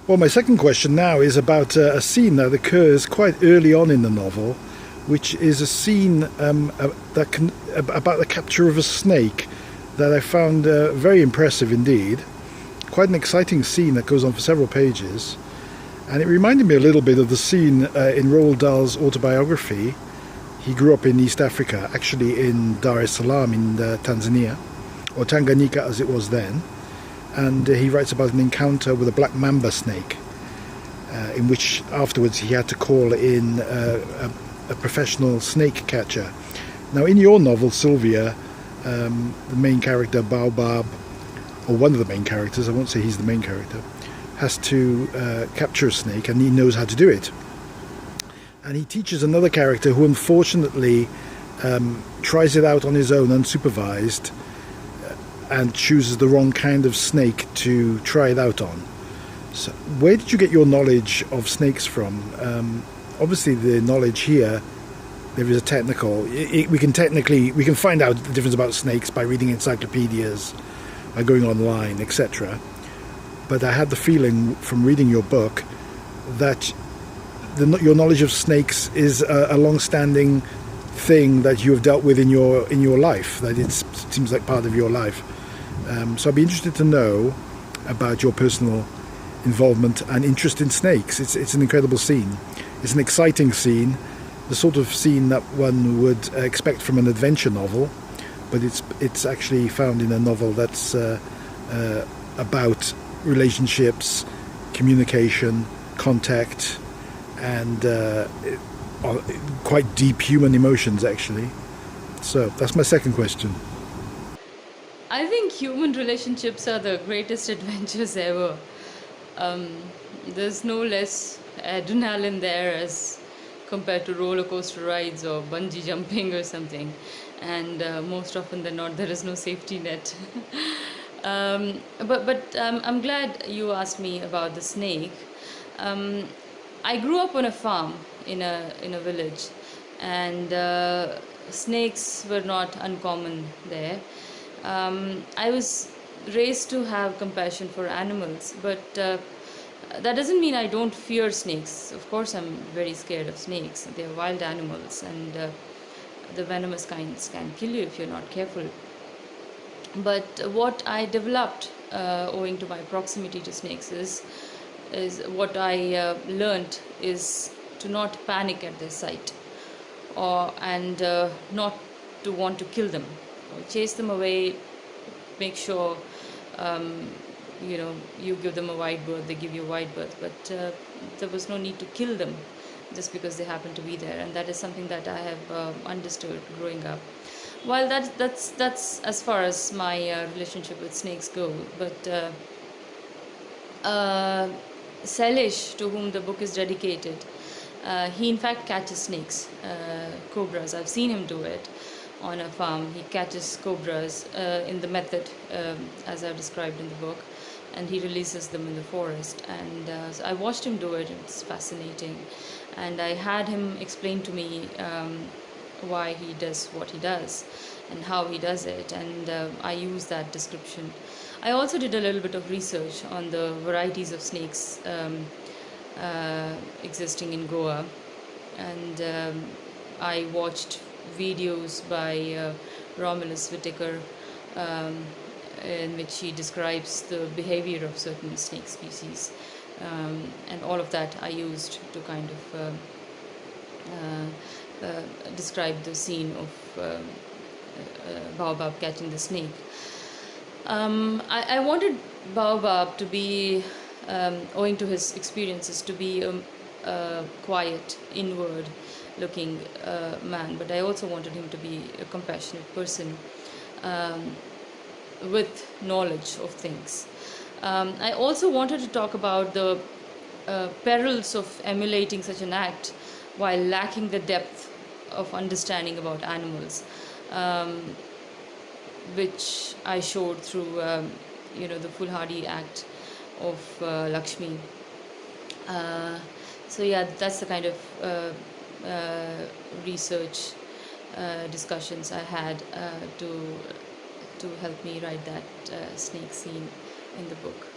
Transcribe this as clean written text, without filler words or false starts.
Well, my second question now is about a scene that occurs quite early on in the novel, which is a scene about the capture of a snake that I found very impressive indeed. Quite an exciting scene that goes on for several pages, and it reminded me a little bit of the scene in Roald Dahl's autobiography. He grew up in East Africa, actually in Dar es Salaam in Tanzania, or Tanganyika as it was then. And he writes about an encounter with a black mamba snake, in which afterwards he had to call in a professional snake catcher. Now, in your novel, Sylvia, the main character, Baobab, or one of the main characters, I won't say he's the main character, has to capture a snake, and he knows how to do it. And he teaches another character who unfortunately tries it out on his own, unsupervised, and chooses the wrong kind of snake to try it out on. So where did you get your knowledge of snakes from? Obviously the knowledge here, there is a technical, we can find out the difference about snakes by reading encyclopedias, by going online, etc. But I had the feeling from reading your book that your knowledge of snakes is a long-standing thing that you have dealt with in your life, that it seems like part of your life. So I'd be interested to know about your personal involvement and interest in snakes. It's an incredible scene. It's an exciting scene, the sort of scene that one would expect from an adventure novel, but it's actually found in a novel that's about relationships, communication, contact, and quite deep human emotions, actually. So that's my second question. I think human relationships are the greatest adventures ever. There's no less adrenaline there as compared to roller coaster rides or bungee jumping or something. And most often than not, there is no safety net. But I'm glad you asked me about the snake. I grew up on a farm in a village, and snakes were not uncommon there. I was raised to have compassion for animals, but that doesn't mean I don't fear snakes. Of course, I'm very scared of snakes. They are wild animals, and the venomous kinds can kill you if you're not careful. But what I developed owing to my proximity to snakes is what I learned is to not panic at their sight, and not to want to kill them. Chase them away, make sure you give them a wide berth, they give you a wide berth, but there was no need to kill them just because they happen to be there. And that is something that I have understood growing up. While that's as far as my relationship with snakes go. But Salish, to whom the book is dedicated, he in fact catches snakes, cobras. I've seen him do it on a farm. He catches cobras in the method as I've described in the book, and he releases them in the forest. And so I watched him do it. It's fascinating, and I had him explain to me why he does what he does and how he does it, and I use that description. I also did a little bit of research on the varieties of snakes existing in Goa, and I watched videos by Romulus Whittaker in which he describes the behavior of certain snake species, and all of that I used to kind of describe the scene of Baobab catching the snake. I wanted Baobab to be, owing to his experiences, to be a quiet, inward-looking man, but I also wanted him to be a compassionate person with knowledge of things. I also wanted to talk about the perils of emulating such an act while lacking the depth of understanding about animals, which I showed through the foolhardy act of Lakshmi. So yeah, that's the kind of research discussions I had to help me write that snake scene in the book.